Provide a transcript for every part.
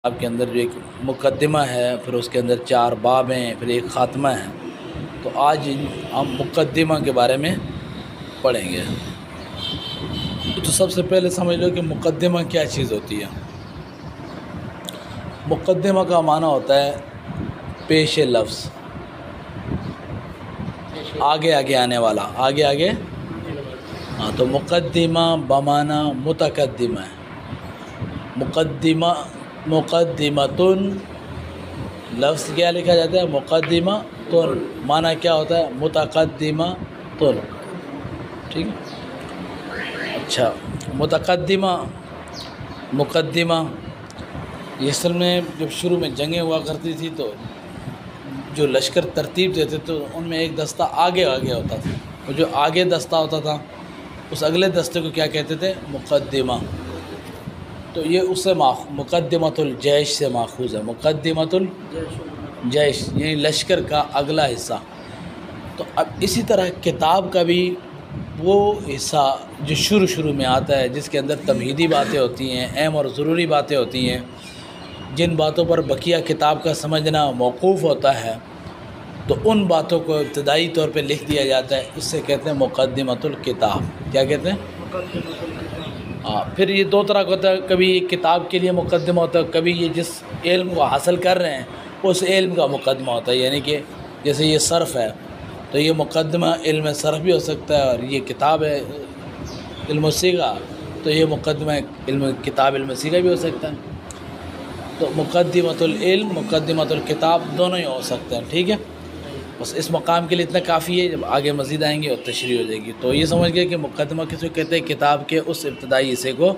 آپ کے اندر جو ایک مقدمہ ہے، پھر اس کے اندر 4 باب ہیں، پھر ایک خاتمہ ہے۔ تو آج ہم مقدمہ کے بارے میں پڑھیں گے۔ تو سب سے پہلے سمجھ لو کہ مقدمہ کیا چیز ہوتی ہے۔ مقدمہ کا معنی ہوتا ہے پیش لفظ، آگے آگے آنے والا، آگے آگے۔ ہاں، تو مقدمہ بمعنی متقدمہ ہے۔ مقدمہ مقدمتن لفظ کیا لکھا جاتا ہے؟ مقدمہ تن، معنی کیا ہوتا ہے؟ متقدمہ تن، ٹھیک ہے۔ اچھا، متقدمہ مقدمہ یہ اصل میں جب شروع میں جنگیں ہوا کرتی تھی تو جو لشکر ترتیب دیتے تو ان میں ایک دستہ آگے آگے ہوتا تھا، اور جو آگے دستہ ہوتا تھا اس اگلے دستے کو کیا کہتے تھے؟ مقدمہ۔ تو یہ اس سے مقدمۃ الجیش سے ماخوذ ہے۔ مقدمۃ الجیش یعنی لشکر کا اگلا حصہ۔ تو اب اسی طرح کتاب کا بھی وہ حصہ جو شروع میں آتا ہے، جس کے اندر تمہیدی باتیں ہوتی ہیں، اہم اور ضروری باتیں ہوتی ہیں، جن باتوں پر بقیہ کتاب کا سمجھنا موقوف ہوتا ہے، تو ان باتوں کو ابتدائی طور پہ لکھ دیا جاتا ہے۔ اس سے کہتے ہیں مقدمۃ الکتاب۔ کیا کہتے ہیں؟ ہاں، پھر یہ 2 طرح کا ہوتا ہے، کبھی یہ کتاب کے لیے مقدمہ ہوتا ہے، کبھی یہ جس علم کو حاصل کر رہے ہیں اس علم کا مقدمہ ہوتا ہے۔ یعنی کہ جیسے یہ صرف ہے تو یہ مقدمہ علم صرف بھی ہو سکتا ہے، اور یہ کتاب ہے علم الصیغہ تو یہ مقدمہ کتاب علم صیغہ بھی ہو سکتا ہے۔ تو مقدمۃ العلم مقدمۃ الکتاب دونوں ہی ہو سکتے ہیں، ٹھیک ہے۔ بس اس مقام کے لیے اتنا کافی ہے، جب آگے مزید آئیں گے اور تشریح ہو جائے گی۔ تو یہ سمجھ گئے کہ مقدمہ کس کو کہتے ہیں؟ کتاب کے اس ابتدائی حصے کو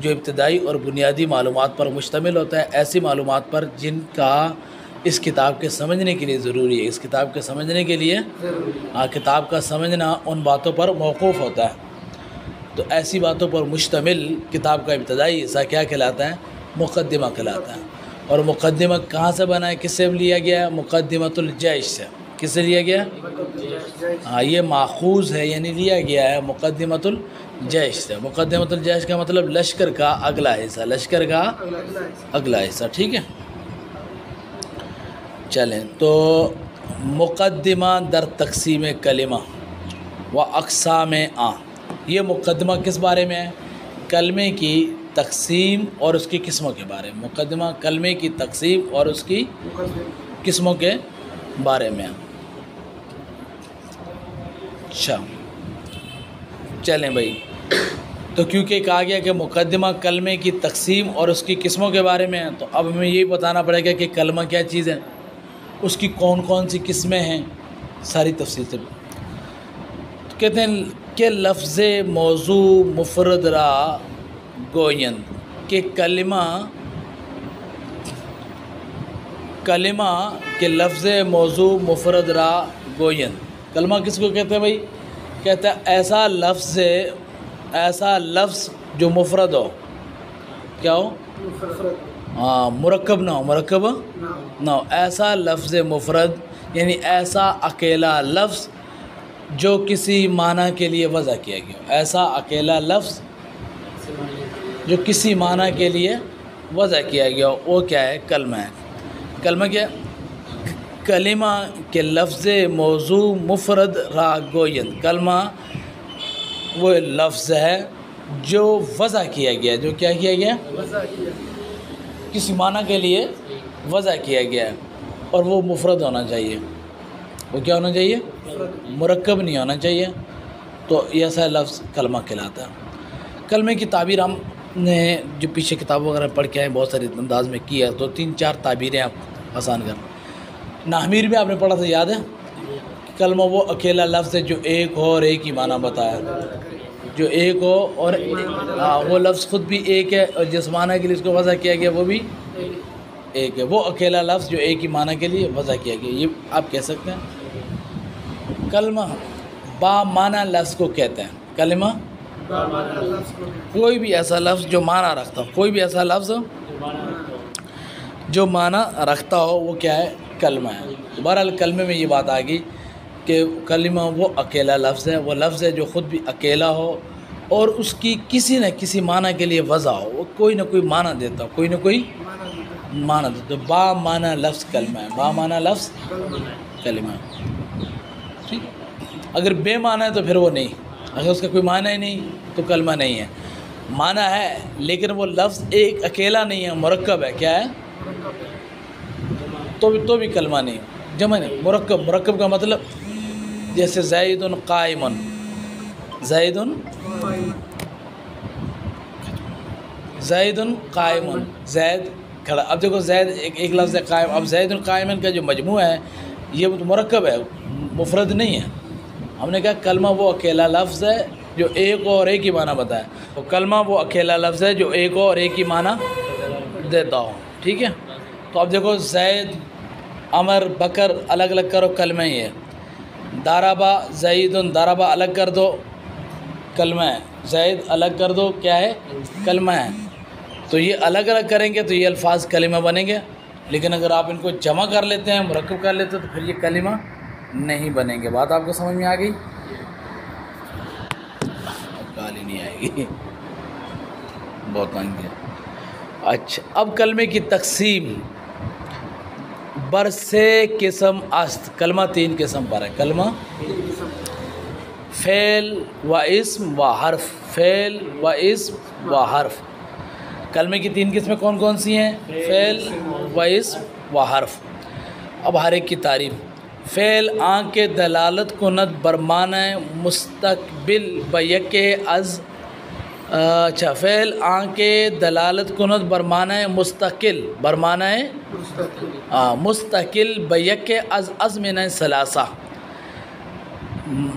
جو ابتدائی اور بنیادی معلومات پر مشتمل ہوتا ہے، ایسی معلومات پر جن کا اس کتاب کے سمجھنے کے لیے ضروری ہے۔ اس کتاب کے سمجھنے کے لیے کتاب کا سمجھنا ان باتوں پر موقوف ہوتا ہے۔ تو ایسی باتوں پر مشتمل کتاب کا ابتدائی حصہ کیا کہلاتا ہے؟ مقدمہ کہلاتا ہے۔ اور مقدمہ کہاں سے بنا ہے؟ کس سے لیا گیا ہے؟ مقدمۃ الجیش سے۔ کس سے لیا گیا؟ یہ ماخوذ ہے، یعنی لیا گیا ہے مقدمۃ الجیش سے۔ مقدمۃ الجیش کا مطلب لشکر کا اگلا حصہ، لشکر کا اگلا حصہ، ٹھیک ہے۔ چلیں، تو مقدمہ در تقسیم کلمہ و اقسام یہ مقدمہ کس بارے میں ہے؟ کلمے کی تقسیم اور اس کی قسموں کے بارے میں۔ مقدمہ کلمے کی تقسیم اور اس کی قسموں کے بارے میں۔ اچھا، چلیں بھائی، تو کیونکہ کہا گیا کہ مقدمہ کلمے کی تقسیم اور اس کی قسموں کے بارے میں ہے، تو اب ہمیں یہی بتانا پڑے گا کہ کلمہ کیا چیز ہے، اس کی کون کون سی قسمیں ہیں، ساری تفصیل سے۔ تو کہتے ہیں کہ لفظ موضوع مفرد را گویند، کہ کلمہ کے لفظ موضوع مفرد را گویند۔ کلمہ کس کو کہتے ہیں بھائی؟ کہتا ہے ایسا لفظ جو مفرد ہو، کیا ہو؟ مرکب نہ ہو، مرکب نہ ہو، ایسا لفظ مفرد یعنی ایسا اکیلا لفظ جو کسی معنی کے لیے وضع کیا گیا ہو۔ ایسا اکیلا لفظ جو کسی معنی کے لیے وضع کیا گیا ہو، وہ کیا ہے؟ کلمہ ہے۔ کلمہ کیا؟ کلمہ کے لفظ موضوع مفرد را گویند۔ کلمہ وہ لفظ ہے جو وضع کیا گیا، جو کیا کیا گیا؟ کسی معنی کے لیے وضع کیا گیا ہے، اور وہ مفرد ہونا چاہیے۔ وہ کیا ہونا چاہیے؟ مرکب نہیں ہونا چاہیے۔ تو ایسا لفظ کلمہ کہلاتا ہے۔ کلمے کی تعبیر ہم نے جو پیچھے کتاب وغیرہ پڑھ کے آئے بہت سارے انداز میں کی ہے، تو 3-4 تعبیریں آپ آسان کر۔ نحمیر میں آپ نے پڑھا تھا، یاد ہے؟ کلمہ وہ اکیلا لفظ ہے جو ایک ہو اور ایک ہی معنی بتایا، جو ایک ہو اور وہ لفظ خود بھی ایک ہے، اور جس معنی کے لیے اس کو وضع کیا گیا وہ بھی ایک ہے۔ وہ اکیلا لفظ جو ایک ہی معنی کے لیے وضع کیا گیا، یہ آپ کہہ سکتے ہیں۔ کلمہ با معنی لفظ کو کہتے ہیں۔ کلمہ کوئی بھی ایسا لفظ جو معنی رکھتا ہو، کوئی بھی ایسا لفظ جو معنی رکھتا ہو، وہ کیا ہے؟ کلمہ ہے۔ بہرحال کلمے میں یہ بات آ گئی کہ کلمہ وہ اکیلا لفظ ہے، وہ لفظ ہے جو خود بھی اکیلا ہو اور اس کی کسی نہ کسی معنی کے لیے وضع ہو، وہ کوئی نہ کوئی معنی دیتا ہو، کوئی نہ کوئی معنی تو با معنی لفظ کلمہ ہے، با معنی لفظ کلمہ ہے، ٹھیک۔ اگر بے معنی ہے تو پھر وہ نہیں، اگر اس کا کوئی معنی ہی نہیں تو کلمہ نہیں ہے، معنی ہے لیکن وہ لفظ ایک اکیلا نہیں ہے، مرکب ہے، کیا ہے؟ تو بھی کلمہ نہیں، جمع نہیں، مرکب۔ مرکب کا مطلب جیسے زید قائم، زید قائم، زید کھڑا۔ اب دیکھو زید ایک لفظ ہے قائم، اب زید قائم کا جو مجموعہ ہے یہ مرکب ہے، مفرد نہیں ہے۔ ہم نے کہا کلمہ وہ اکیلا لفظ ہے جو ایک اور ایک ہی معنی بتائے، تو کلمہ وہ اکیلا لفظ ہے جو ایک اور ایک ہی معنی دیتا ہوں، ٹھیک ہے۔ تو اب دیکھو زید، عمر، بکر الگ الگ کرو، کلمہ ہی ہے۔ داربا زید، داربا الگ کر دو، کلمہ ہے۔ زید الگ کر دو، کیا ہے؟ کلمہ ہے۔ تو یہ الگ الگ کریں گے تو یہ الفاظ کلمہ بنیں گے، لیکن اگر آپ ان کو جمع کر لیتے ہیں، مرکب کر لیتے ہیں، تو پھر یہ کلمہ نہیں بنیں گے۔ بات آپ کو سمجھ میں آ گئی؟ اب گالی نہیں آئے گی، بہت تنگ ہے۔ اچھا، اب کلمے کی تقسیم برسے قسم است۔ کلمہ تین قسم پر ہے، کلمہ فعل و اسم و حرف، فعل و اسم و حرف۔ کلمے کی تین قسمیں کون کون سی ہیں؟ فعل و اسم و حرف۔ اب ہر ایک کی تعریف۔ فعل آنکھ کے دلالت کند برمانہ مستقبل بیک از، اچھا، فعل آنکھ کے دلالت کند برمانہ مستقل، برمانہ مستقل بیک از ازمنہ ثلاثہ،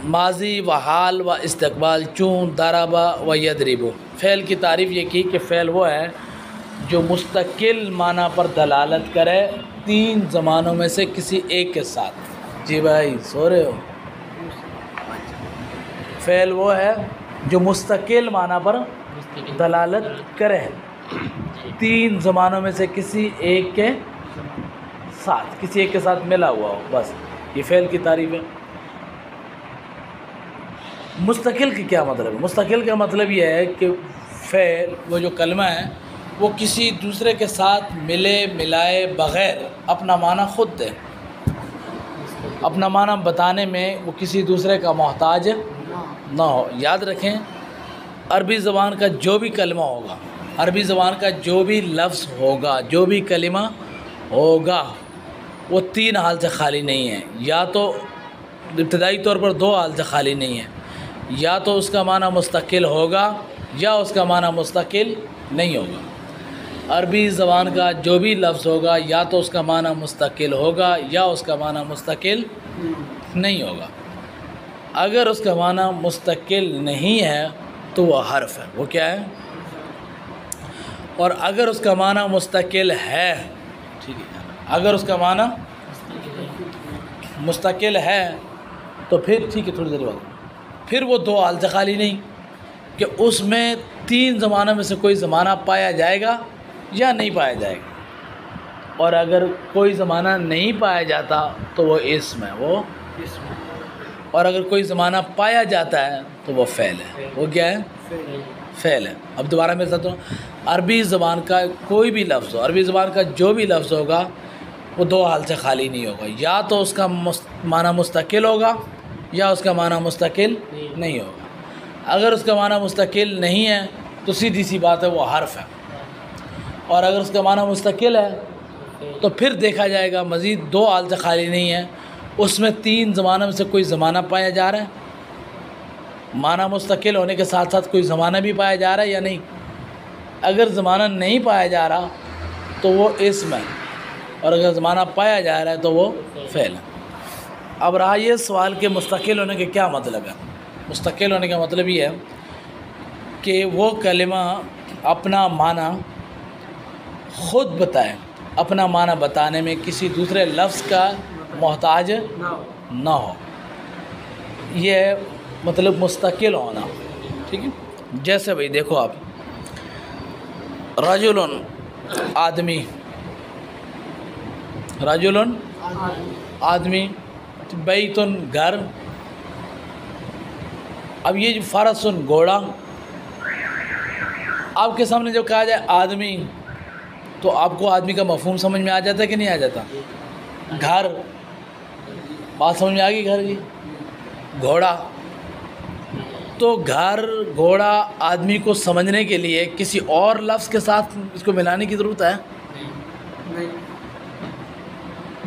ماضی و حال و استقبال، چون، ضربہ و یضرب۔ فعل کی تعریف یہ کی کہ فعل وہ ہے جو مستقل معنی پر دلالت کرے تین زمانوں میں سے کسی ایک کے ساتھ۔ جی بھائی سو رہے ہو؟ فعل وہ ہے جو مستقل معنی پر دلالت کرے تین زمانوں میں سے کسی ایک کے ساتھ، کسی ایک کے ساتھ ملا ہوا ہو، بس یہ فعل کی تعریف ہے۔ مستقل کی کیا مطلب ہے؟ مستقل کا مطلب یہ ہے کہ فعل وہ جو کلمہ ہے وہ کسی دوسرے کے ساتھ ملے ملائے بغیر اپنا معنی خود دے، اپنا معنی بتانے میں وہ کسی دوسرے کا محتاج نہ ہو۔ یاد رکھیں، عربی زبان کا جو بھی کلمہ ہوگا، عربی زبان کا جو بھی لفظ ہوگا، جو بھی کلمہ ہوگا، وہ تین حال سے خالی نہیں ہے۔ یا تو ابتدائی طور پر دو حال سے خالی نہیں ہے، یا تو اس کا معنی مستقل ہوگا یا اس کا معنی مستقل نہیں ہوگا۔ عربی زبان کا جو بھی لفظ ہوگا یا تو اس کا معنی مستقل ہوگا یا اس کا معنی مستقل نہیں ہوگا۔ اگر اس کا معنی مستقل نہیں ہے تو وہ حرف ہے، وہ کیا ہے؟ اور اگر اس کا معنی مستقل ہے، ٹھیک ہے، اگر اس کا معنی مستقل ہے تو پھر ٹھیک ہے، تھوڑی دیر بعد پھر وہ دو حال سے خالی نہیں کہ اس میں تین زمانوں میں سے کوئی زمانہ پایا جائے گا یا نہیں پایا جائے گا، اور اگر کوئی زمانہ نہیں پایا جاتا تو وہ اسم ہے، وہ اسم ہے، اور اگر کوئی زمانہ پایا جاتا ہے تو وہ فعل ہے، وہ کیا ہے؟ فعل ہے۔ اب دوبارہ میں بتاتا ہوں، عربی زبان کا کوئی بھی لفظ ہو، عربی زبان کا جو بھی لفظ ہوگا وہ دو حال سے خالی نہیں ہوگا، یا تو اس کا معنی مستقل ہوگا یا اس کا معنی مستقل نہیں ہوگا۔ اگر اس کا معنی مستقل نہیں ہے تو سیدھی سی بات ہے وہ حرف ہے، اور اگر اس کا معنی مستقل ہے تو پھر دیکھا جائے گا مزید دو حال سے خالی نہیں ہے، اس میں تین زمانوں میں سے کوئی زمانہ پایا جا رہا ہے، معنی مستقل ہونے کے ساتھ ساتھ کوئی زمانہ بھی پایا جا رہا ہے یا نہیں۔ اگر زمانہ نہیں پایا جا رہا تو وہ اسم ہے، اور اگر زمانہ پایا جا رہا ہے تو وہ فعل ہے۔ اب رہا یہ سوال کہ مستقل ہونے کا کیا مطلب ہے؟ مستقل ہونے کا مطلب یہ ہے کہ وہ کلمہ اپنا معنی خود بتائے، اپنا معنی بتانے میں کسی دوسرے لفظ کا محتاج نہ ہو، یہ ہے مطلب مستقل ہونا، ٹھیک ہے۔ جیسے بھائی دیکھو آپ، رجل آدمی، رجل آدمی، بیتن گھر، اب یہ جو فرسن گھوڑا، آپ کے سامنے جو کہا جائے آدمی تو آپ کو آدمی کا مفہوم سمجھ میں آ جاتا ہے کہ نہیں آ جاتا؟ گھر، بات سمجھ میں آ گئی گھر کی؟ گھوڑا، تو گھر گھوڑا آدمی کو سمجھنے کے لیے کسی اور لفظ کے ساتھ اس کو ملانے کی ضرورت ہے؟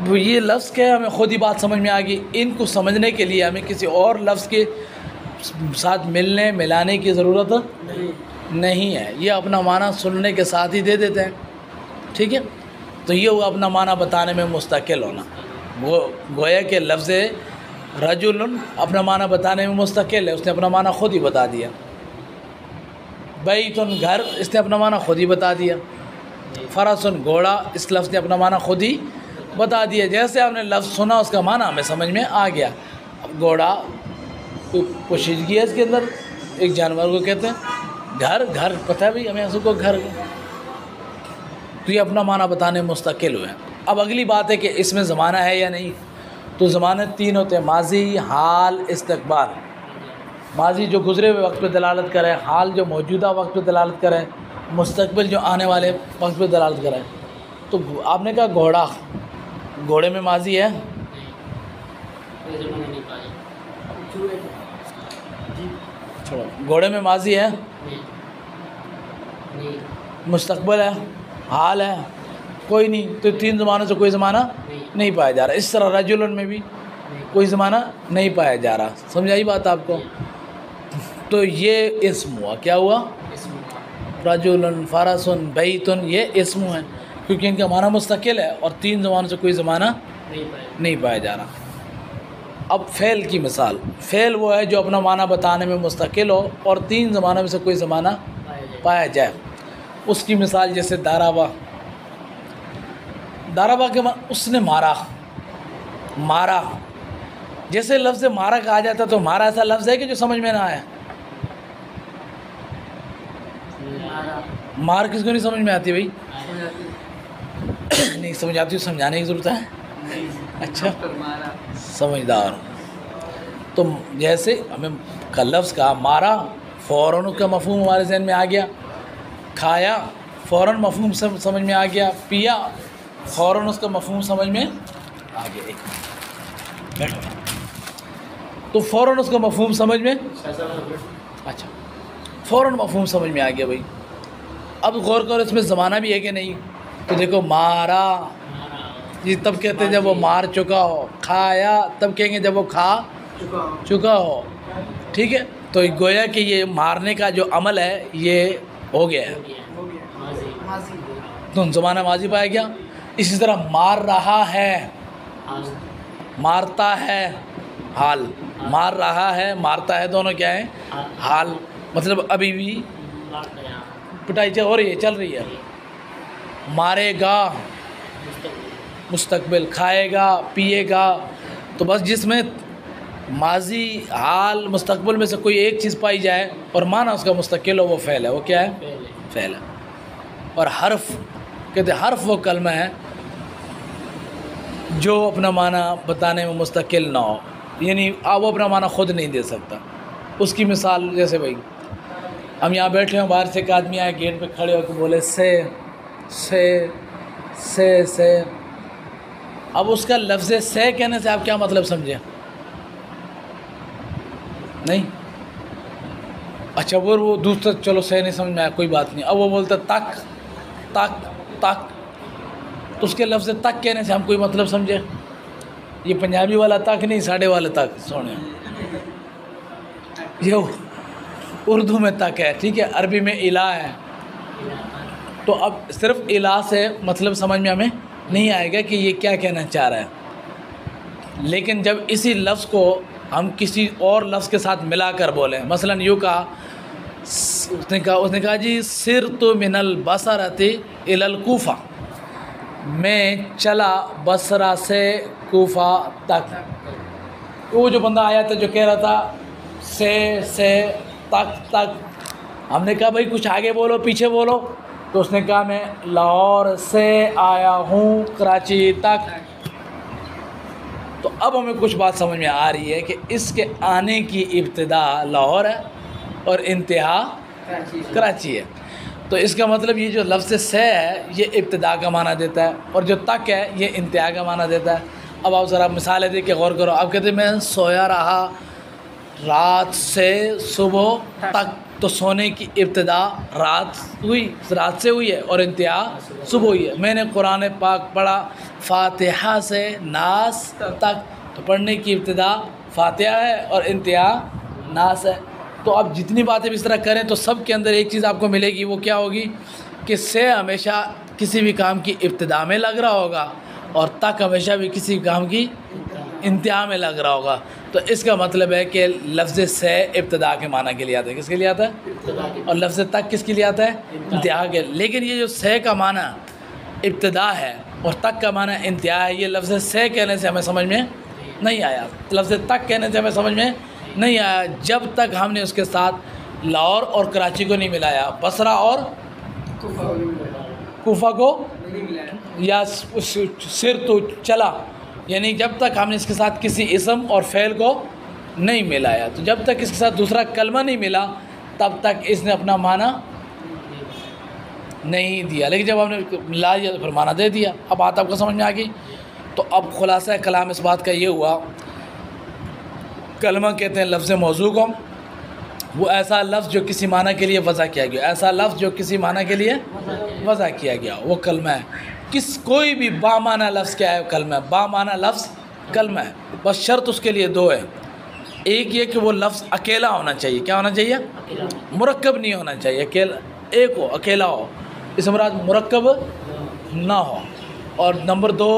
وہ یہ لفظ کیا ہے، ہمیں خود ہی بات سمجھ میں آ گئی. ان کو سمجھنے کے لیے ہمیں کسی اور لفظ کے ساتھ ملانے کی ضرورت نہیں ہے. یہ اپنا معنی سننے کے ساتھ ہی دے دیتے ہیں. ٹھیک ہے، تو یہ وہ اپنا معنی بتانے میں مستقل ہونا. وہ گویا کہ لفظ رجل اپنا معنی بتانے میں مستقل ہے، اس نے اپنا معنی خود ہی بتا دیا. بیتن گھر، اس نے اپنا معنی خود ہی بتا دیا. فرسن گھوڑا، اس لفظ نے اپنا معنی خود ہی بتا دیا. جیسے آپ نے لفظ سنا اس کا معنی ہمیں سمجھ میں آ گیا. اب گھوڑا کوئی پوشیدگی ہے اس کے اندر، ایک جانور کو کہتے ہیں. گھر، گھر پتہ ہے بھائی ہمیں اس کو گھر، تو یہ اپنا معنی بتانے میں مستقل ہوئے ہیں. اب اگلی بات ہے کہ اس میں زمانہ ہے یا نہیں. تو زمانے 3 ہوتے ہیں: ماضی، حال، استقبال. ماضی جو گزرے ہوئے وقت پہ دلالت کرے، حال جو موجودہ وقت پہ دلالت کرے، مستقبل جو آنے والے وقت پہ دلالت کرے. تو آپ نے کہا گھوڑا، گھوڑے میں ماضی ہے؟ چھوڑو، گھوڑے میں ماضی ہے، مستقبل ہے، حال ہے، کوئی نہیں. تو 3 زمانوں سے کوئی زمانہ نہیں پایا جا رہا. اس طرح رجلن میں بھی کوئی زمانہ نہیں پایا جا رہا. سمجھائی بات آپ کو؟ تو یہ اسم ہوا. کیا ہوا؟ رجلن، فرسن، بیتن، یہ اسم ہے کیونکہ ان کا معنی مستقل ہے اور 3 زمانوں سے کوئی زمانہ نہیں پایا جا رہا. اب فعل کی مثال. فعل وہ ہے جو اپنا معنی بتانے میں مستقل ہو اور 3 زمانوں میں سے کوئی زمانہ پایا جائے. اس کی مثال جیسے دارابا. دارابا کے اس نے مارا، مارا. جیسے لفظ مارا کہا جاتا تو مارا ایسا لفظ ہے کہ جو سمجھ میں نہ آئے. مار کس کو نہیں سمجھ میں آتی بھائی؟ نہیں سمجھ آتی، سمجھانے کی ضرورت ہے. اچھا سمجھدار. تو جیسے ہمیں لفظ کا مارا، فوراً اس کا مفہوم ہمارے ذہن میں آ گیا. کھایا، فوراً مفہوم سمجھ میں آ گیا. پیا، فوراً اس کا مفہوم سمجھ میں آ گیا. ایک بیٹھو. تو فوراً اس کا مفہوم سمجھ میں، اچھا فوراً مفہوم سمجھ میں آ گیا بھائی. اب غور کرو اس میں زمانہ بھی ہے کہ نہیں. تو دیکھو مارا یہ تب کہتے ہیں جب وہ مار چکا ہو. کھایا تب کہیں گے جب وہ کھا چکا ہو. ٹھیک ہے، تو گویا کہ یہ مارنے کا جو عمل ہے یہ ہو گیا ہے، تو زمانہ ماضی پایا گیا. اسی طرح مار رہا ہے، مارتا ہے، حال. مار رہا ہے، مارتا ہے، دونوں کیا ہیں؟ حال. مطلب ابھی بھی پٹائی ہو رہی ہے، چل رہی ہے. مارے گا، مستقبل. کھائے گا، پیے گا. تو بس جس میں ماضی، حال، مستقبل میں سے کوئی ایک چیز پائی جائے اور معنی اس کا مستقل ہو، وہ فعل ہے. وہ کیا ہے؟ فعل ہے. اور حرف کہتے ہیں حرف وہ کلمہ ہے جو اپنا معنی بتانے میں مستقل نہ ہو، یعنی وہ اپنا معنی خود نہیں دے سکتا. اس کی مثال جیسے بھائی ہم یہاں بیٹھے ہوں، باہر سے ایک آدمی آئے، گیٹ پہ کھڑے ہو کے بولے سے سے سے سے. اب اس کا لفظ سے کہنے سے آپ کیا مطلب سمجھے؟ نہیں اچھا وہ دوسرا، چلو سے نہیں سمجھ میں آیا، کوئی بات نہیں. اب وہ بولتا تک تک تک، تو اس کے لفظ تک کہنے سے ہم کوئی مطلب سمجھے؟ یہ پنجابی والا تک نہیں، ساڑھے والے تک. سونے یہ اردو میں تک ہے، ٹھیک ہے، عربی میں الہ ہے. تو اب صرف الہ سے مطلب سمجھ میں ہمیں نہیں آئے گا کہ یہ کیا کہنا چاہ رہا ہے. لیکن جب اسی لفظ کو ہم کسی اور لفظ کے ساتھ ملا کر بولیں، مثلا یوں کہا، اس نے کہا جی سرت من البصرۃ الی الکوفہ، میں چلا بصرہ سے کوفہ تک. وہ جو بندہ آیا تھا جو کہہ رہا تھا سے تک تک، ہم نے کہا بھائی کچھ آگے بولو، پیچھے بولو. تو اس نے کہا میں لاہور سے آیا ہوں کراچی تک. تو اب ہمیں کچھ بات سمجھ میں آ رہی ہے کہ اس کے آنے کی ابتدا لاہور ہے اور انتہا کراچی ہے. تو اس کا مطلب یہ جو لفظ سے ہے یہ ابتدا کا معنی دیتا ہے، اور جو تک ہے یہ انتہا کا معنی دیتا ہے۔ اب آپ ذرا مثالیں دیکھ کے غور کرو۔ آپ کہتے ہیں میں سویا رہا رات سے صبح تک، تو سونے کی ابتدا رات سے ہوئی ہے اور انتہا صبح ہوئی ہے۔ میں نے قرآن پاک پڑھا فاتحہ سے ناس تک، تو پڑھنے کی ابتدا فاتحہ ہے اور انتہا ناس ہے۔ تو اب جتنی باتیں بھی اس طرح کریں تو سب کے اندر ایک چیز آپ کو ملے گی، وہ کیا ہوگی کہ سے ہمیشہ کسی بھی کام کی ابتدا میں لگ رہا ہوگا، اور تک ہمیشہ بھی کسی کام کی انتہا میں لگ رہا ہوگا۔ تو اس کا مطلب ہے کہ لفظ سے ابتدا کے معنی کے لیے آتا ہے۔ کس کے لیے آتا ہے؟ اور لفظ تک کس کے لیے آتا ہے؟ انتہا کے۔ لیکن یہ جو سے کا معنی ابتدا ہے اور تک کا معنی انتہا ہے، یہ لفظ سے کہنے سے ہمیں سمجھ میں نہیں آیا، لفظ تک کہنے سے ہمیں سمجھ میں نہیں آیا، جب تک ہم نے اس کے ساتھ لاہور اور کراچی کو نہیں ملایا، بصرہ اور کوفہ کو، یا سر تو چلا، یعنی جب تک ہم نے اس کے ساتھ کسی اسم اور فعل کو نہیں ملایا، تو جب تک اس کے ساتھ دوسرا کلمہ نہیں ملا تب تک اس نے اپنا معنی نہیں دیا۔ لیکن جب ہم نے ملا دیا تو پھر معنی دے دیا۔ اب بات آپ کو سمجھ میں آ گئی۔ تو اب خلاصہ کلام اس بات کا یہ ہوا، کلمہ کہتے ہیں لفظ موضوع کو، وہ ایسا لفظ جو کسی معنی کے لیے وضع کیا گیا، ایسا لفظ جو کسی معنی کے لیے وضع کیا گیا، وہ کلمہ ہے۔ کوئی بھی بامعنی لفظ کیا ہے؟ کلمہ ہے۔ بامعنی لفظ کلمہ ہے، بس شرط اس کے لیے دو ہے۔ ایک یہ کہ وہ لفظ اکیلا ہونا چاہیے۔ کیا ہونا چاہیے؟ مرکب نہیں ہونا چاہیے، ایک ہو، اکیلا ہو، اس مراد مرکب نہ ہو۔ اور نمبر دو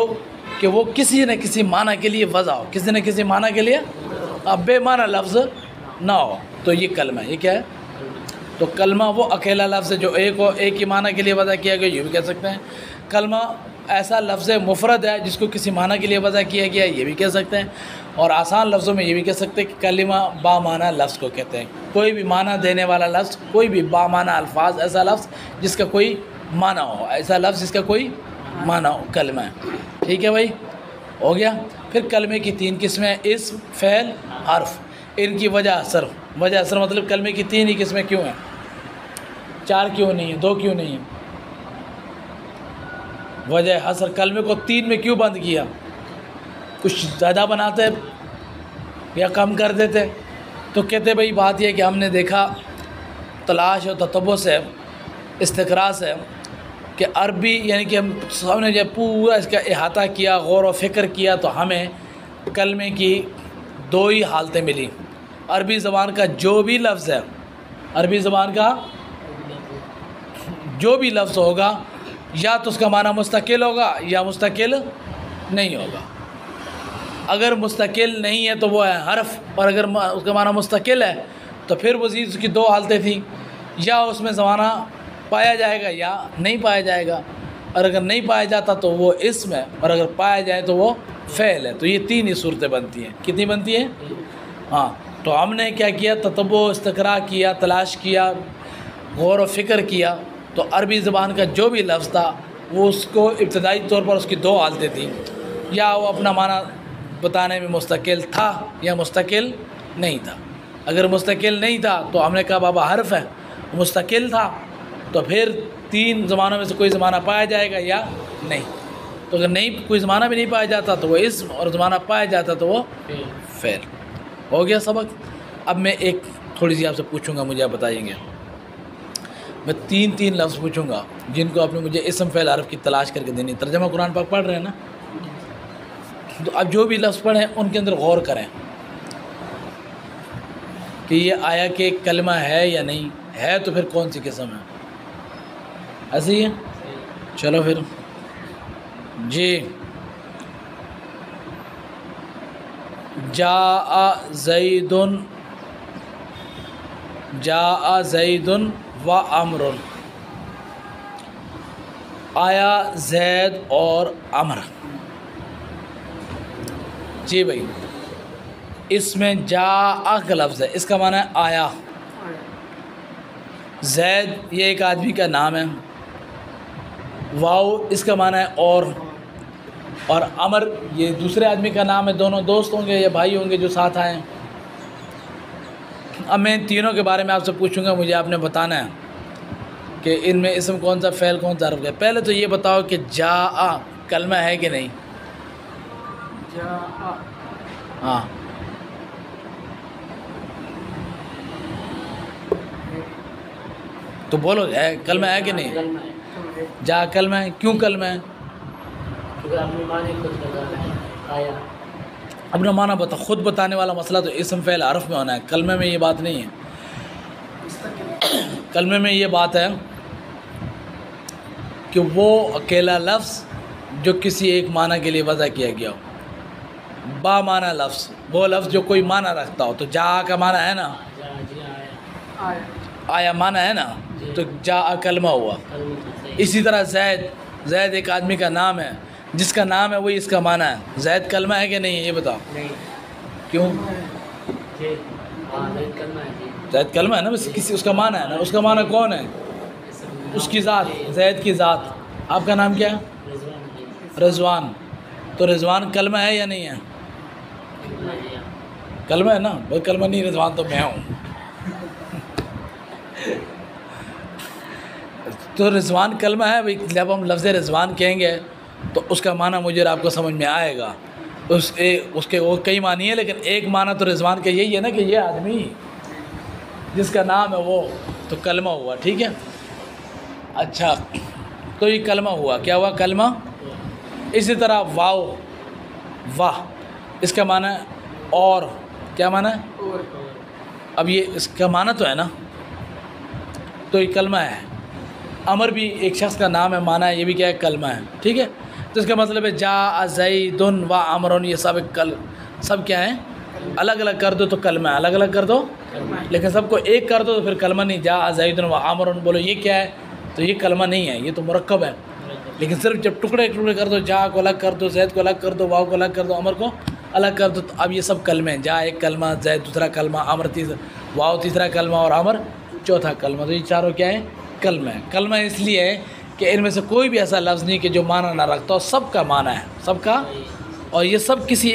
کہ وہ کسی نہ کسی معنی کے لیے وضع ہو، کسی نہ کسی معنی کے لیے بے معنی لفظ نہ ہو، تو یہ کلمہ ہے۔ یہ کیا ہے؟ تو کلمہ وہ اکیلا لفظ ہے جو ایک ہو، ایک ہی معنی کے لیے وضع کیا گیا، یہ بھی کہہ سکتے ہیں۔ کلمہ ایسا لفظ مفرد ہے جس کو کسی معنی کے لیے وضع کیا گیا، یہ بھی کہہ سکتے ہیں۔ اور آسان لفظوں میں یہ بھی کہہ سکتے ہیں کہ کلمہ بامعنی لفظ کو کہتے ہیں۔ کوئی بھی معنی دینے والا لفظ، کوئی بھی بامعنی الفاظ، ایسا لفظ جس کا کوئی معنی ہو، ایسا لفظ جس کا کوئی معنی ہو، کلمہ ہے۔ ٹھیک ہے بھائی، ہو گیا۔ پھر کلمے کی تین قسمیں، اسم، فعل، حرف۔ ان کی وجہ اثر مطلب کلمے کی تین ہی قسمیں کیوں ہیں؟ چار کیوں نہیں ہیں؟ دو کیوں نہیں ہیں؟ وجہ حصر، کلمے کو تین میں کیوں بند کیا؟ کچھ زیادہ بناتے یا کم کر دیتے؟ تو کہتے بھائی بات یہ کہ ہم نے دیکھا تلاش و تتبع سے، استقراء سے، کہ عربی یعنی کہ ہم نے جب پورا اس کا احاطہ کیا، غور و فکر کیا، تو ہمیں کلمے کی دو ہی حالتیں ملی۔ عربی زبان کا جو بھی لفظ ہے، عربی زبان کا جو بھی لفظ ہوگا، یا تو اس کا معنی مستقل ہوگا یا مستقل نہیں ہوگا۔ اگر مستقل نہیں ہے تو وہ ہے حرف، اور اگر اس کا معنی مستقل ہے تو پھر مزید اس کی دو حالتیں تھیں، یا اس میں زمانہ پایا جائے گا یا نہیں پایا جائے گا، اور اگر نہیں پایا جاتا تو وہ اسم ہے، اور اگر پایا جائے تو وہ فعل ہے۔ تو یہ تین ہی صورتیں بنتی ہیں۔ کتنی بنتی ہیں؟ ہاں۔ تو ہم نے کیا کیا؟ تتبع، استقراء کیا، تلاش کیا، غور و فکر کیا۔ تو عربی زبان کا جو بھی لفظ تھا وہ اس کو ابتدائی طور پر اس کی دو حالتیں تھیں، یا وہ اپنا معنی بتانے میں مستقل تھا یا مستقل نہیں تھا۔ اگر مستقل نہیں تھا تو ہم نے کہا بابا حرف ہے، مستقل تھا تو پھر تین زمانوں میں سے کوئی زمانہ پایا جائے گا یا نہیں۔ تو اگر نہیں، کوئی زمانہ بھی نہیں پایا جاتا تو وہ اسم، اور زمانہ پایا جاتا تو وہ فعل۔ ہو گیا سبق۔ اب میں ایک تھوڑی سی آپ سے پوچھوں گا، مجھے آپ بتائیں گے۔ میں تین لفظ پوچھوں گا جن کو آپ نے مجھے اسم، فعل، حرف کی تلاش کر کے دینی۔ ترجمہ قرآن پاک پڑھ رہے ہیں نا، تو اب جو بھی لفظ پڑھیں ان کے اندر غور کریں کہ یہ آیا کہ کلمہ ہے یا نہیں ہے، تو پھر کون سی قسم ہے؟ ایسے ہی ہے؟ چلو پھر جی۔ جاء زید و عمر، آیا زید اور عمر۔ جی بھائی، اس میں جاء کا لفظ ہے، اس کا معنی ہے آیا۔ زید یہ ایک آدمی کا نام ہے، واو اس کا معنی ہے اور عمر یہ دوسرے آدمی کا نام ہے۔ دونوں دوست ہوں گے یا بھائی ہوں گے جو ساتھ آئے ہیں۔ اب میں ان تینوں کے بارے میں آپ سے پوچھوں گا، مجھے آپ نے بتانا ہے کہ ان میں اسم کون سا، فعل کون سا، حرف ہے؟ پہلے تو یہ بتاؤ کہ جاء کلمہ ہے کہ نہیں؟ جاء ہاں تو بولو ہے کلمہ ہے کہ نہیں؟ کلمہ ہے، جا کلمہ ہے، کیوں کلمہ ہے؟ کیونکہ اپنے معنی خود بتانا ہے، آیا اپنا معنی بتا، خود بتانے والا مسئلہ تو اسم فعل حرف میں ہونا ہے، کلمے میں یہ بات نہیں ہے۔ کلمے میں یہ بات ہے کہ وہ اکیلا لفظ جو کسی ایک معنی کے لیے وضع کیا گیا ہو، با معنی لفظ، وہ لفظ جو کوئی معنی رکھتا ہو۔ تو جا کا معنی ہے نا، جی آیا، آیا آیا معنی ہے نا، تو جا کلمہ ہوا۔ کلمہ صحیح، اسی طرح زید، زید ایک آدمی کا نام ہے، جس کا نام ہے وہی اس کا معنی ہے۔ زید کلمہ ہے کہ نہیں ہے یہ بتاؤ، نہیں، کیوں؟ جی ہاں نہیں کلمہ ہے جی، زید کلمہ ہے نا، بس کسی اس کا معنی ہے نا، اس کا معنی کون ہے؟ اس کی ذات، زید کی ذات۔ آپ کا نام کیا ہے؟ رضوان جی، رضوان۔ تو رضوان کلمہ ہے یا نہیں ہے؟ کلمہ ہے، کلمہ ہے نا، بھائی کلمہ نہیں رضوان تو میں ہوں۔ تو رضوان کلمہ ہے بھائی، جب ہم لفظ رضوان کہیں گے تو اس کا معنی مجھے آپ کو سمجھ میں آئے گا۔ اس کے وہ کئی معنی ہیں، لیکن ایک معنی تو رضوان کا یہی ہے نا کہ یہ آدمی جس کا نام ہے وہ، تو کلمہ ہوا، ٹھیک ہے۔ اچھا تو یہ کلمہ ہوا، کیا ہوا؟ کلمہ۔ اسی طرح واو، واہ، اس کا معنی ہے اور، کیا معنی ہے؟ اور اب یہ اس کا معنی تو ہے نا، تو یہ کلمہ ہے۔ امر بھی ایک شخص کا نام ہے، معنی ہے، یہ بھی کیا ہے؟ کلمہ ہے، ٹھیک ہے۔ تو اس کا مطلب ہے جاء زید و عمر، یہ سب کیا ہے؟ الگ الگ کر دو تو کلمہ ہے، الگ الگ کر دو، لیکن سب کو ایک کر دو تو پھر کلمہ نہیں۔ جاء زید و عمر بولو یہ کیا ہے؟ تو یہ کلمہ نہیں ہے، یہ تو مرکب ہے۔ لیکن صرف جب ٹکڑے ٹکڑے کر دو، جا کو الگ کر دو، زید کو الگ کر دو، واو کو الگ کر دو، عمر کو الگ کر دو، تو اب یہ سب کلمے ہیں۔ جا ایک کلمہ، زید دوسرا کلمہ، عمر تیسرا، واو تیسرا کلمہ اور عمر چوتھا کلمہ۔ تو یہ چاروں کیا ہے؟ کلمہ ہے۔ کلمہ اس لیے ہے کہ ان میں سے کوئی بھی ایسا لفظ نہیں کہ جو معنی نہ رکھتا ہو، سب کا معنی ہے، سب کا، اور یہ سب کسی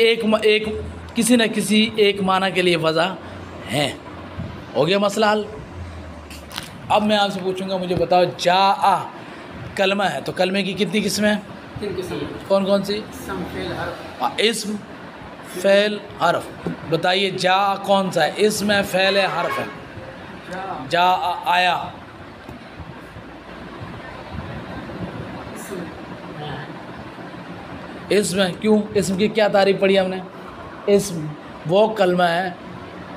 کسی نہ کسی ایک معنی کے لیے وضع ہیں۔ ہو گیا مسئلہ حل؟ اب میں آپ سے پوچھوں گا، مجھے بتاؤ جاء کلمہ ہے تو کلمے کی کتنی قسمیں ہیں؟ تین قسم، کون کون سی؟ اسم فعل حرف۔ اسم فعل حرف۔ بتائیے جاء کون سا ہے؟ اسم ہے، فعل ہے، حرف ہے؟ جاء جاء آیا، اسم اسم ہے، کیوں؟ اسم کی کیا تعریف پڑھی ہم نے؟ اسم وہ کلمہ ہے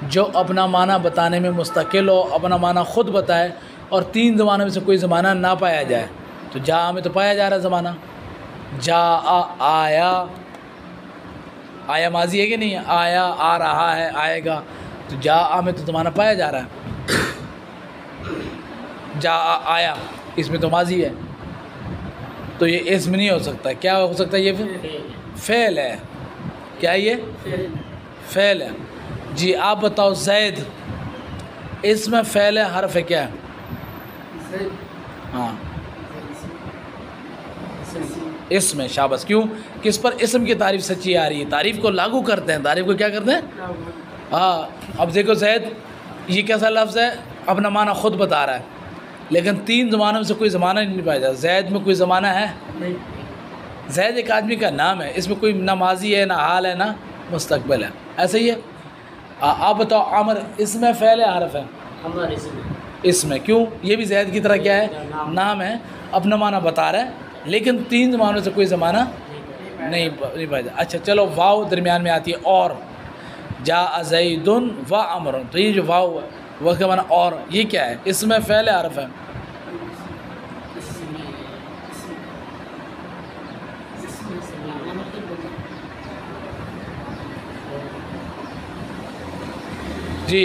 جو اپنا معنی بتانے میں مستقل ہو، اپنا معنی خود بتائے، اور تین زمانوں میں سے کوئی زمانہ نہ پایا جائے۔ تو جاء میں تو پایا جا رہا ہے زمانہ، جاء آیا، آیا ماضی ہے کہ نہیں ہے؟ آیا آ رہا ہے، آئے گا، تو جاء میں تو زمانہ پایا جا رہا ہے۔ جاء آیا، اس میں تو ماضی ہے، تو یہ اسم نہیں ہو سکتا۔ کیا ہو سکتا ہے؟ یہ فعل ہے۔ کیا یہ فعل فعل ہے؟ جی آپ بتاؤ زید اسم ہے، فعل ہے، حرف ہے، کیا ہے؟ زید ہاں اسم اسم ہے، شاباش۔ کیوں؟ کس پر اسم کی تعریف سچی آ رہی ہے، تعریف کو لاگو کرتے ہیں، تعریف کو کیا کرتے ہیں؟ ہاں اب دیکھو زید یہ کیسا لفظ ہے؟ اپنا معنی خود بتا رہا ہے، لیکن تین زمانوں میں سے کوئی زمانہ نہیں پایا جاتا۔ زید میں کوئی زمانہ ہے؟ نہیں، زید ایک آدمی کا نام ہے، اس میں کوئی نہ ماضی ہے، نہ حال ہے، نہ مستقبل ہے، ایسا ہی ہے۔ آپ بتاؤ عمر اسم ہے، فعل ہے، حرف ہے؟ ہمارے اسم ہے، اسم ہے۔ کیوں؟ یہ بھی زید کی طرح کیا ہے؟ نام ہے، اپنا معنی بتا رہا ہے، لیکن تین زمانوں سے کوئی زمانہ نہیں پایا جاتا۔ اچھا چلو واو درمیان میں آتی ہے، اور جاء زید و عمر، تو یہ جو واو ہے وہ کا معنی اور، یہ کیا ہے؟ اسم ہے، فعل ہے، حرف ہے؟ جی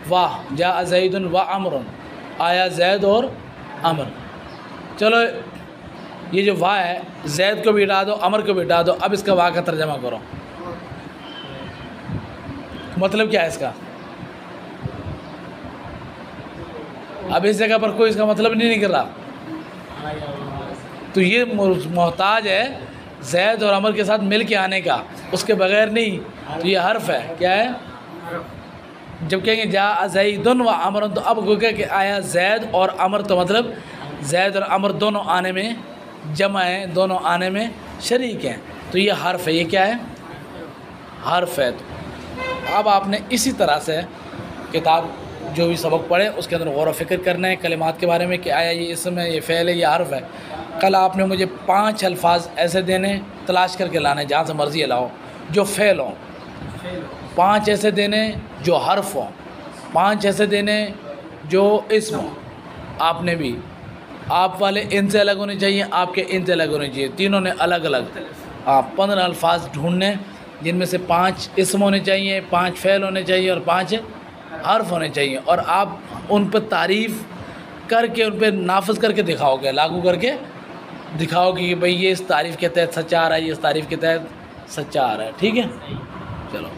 واہ، جاء زید و عمر، آیا زید اور عمر۔ چلو یہ جو واہ ہے زید کو بھی ہٹا دو، عمر کو بھی ہٹا دو، اب اس کا واہ کا ترجمہ کرو، مطلب کیا ہے اس کا؟ اب اس جگہ پر کوئی اس کا مطلب نہیں نکل رہا، تو یہ محتاج ہے زید اور عمر کے ساتھ مل کے آنے کا، اس کے بغیر نہیں۔ تو یہ حرف ہے، کیا ہے؟ جب کہیں گے جا زیدن و عمرن تو اب گویا کہ آیا زید اور عمر، تو مطلب زید اور عمر دونوں آنے میں جمع ہیں، دونوں آنے میں شریک ہیں، تو یہ حرف ہے، یہ کیا ہے؟ حرف ہے۔ اب آپ نے اسی طرح سے کتاب جو بھی سبق پڑھے اس کے اندر غور و فکر کرنا ہے کلمات کے بارے میں کہ آیا یہ اسم ہے، یہ فعل ہے، یہ حرف ہے۔ کل آپ نے مجھے 5 الفاظ ایسے دینے، تلاش کر کے لانے جہاں سے مرضی لاؤ، جو فعل ہوں، 5 ایسے دینے جو حرف ہوں، 5 ایسے دینے جو اسم ہوں۔ آپ نے بھی، آپ والے ان سے الگ ہونے چاہیے، آپ کے ان سے الگ ہونے چاہیے، تینوں نے الگ الگ۔ آپ 15 الفاظ ڈھونڈنے جن میں سے 5 اسم ہونے چاہیے، 5 فعل ہونے چاہیے اور 5 حرف ہونے چاہیے، اور آپ ان پہ تعریف کر کے ان پہ نافذ کر کے دکھاؤ گے، لاگو کر کے دکھاؤ گے کہ بھئی یہ اس تعریف کے تحت سچا آ رہا ہے، یہ اس تعریف کے تحت سچا آ رہا ہے، ٹھیک ہے؟ چلو۔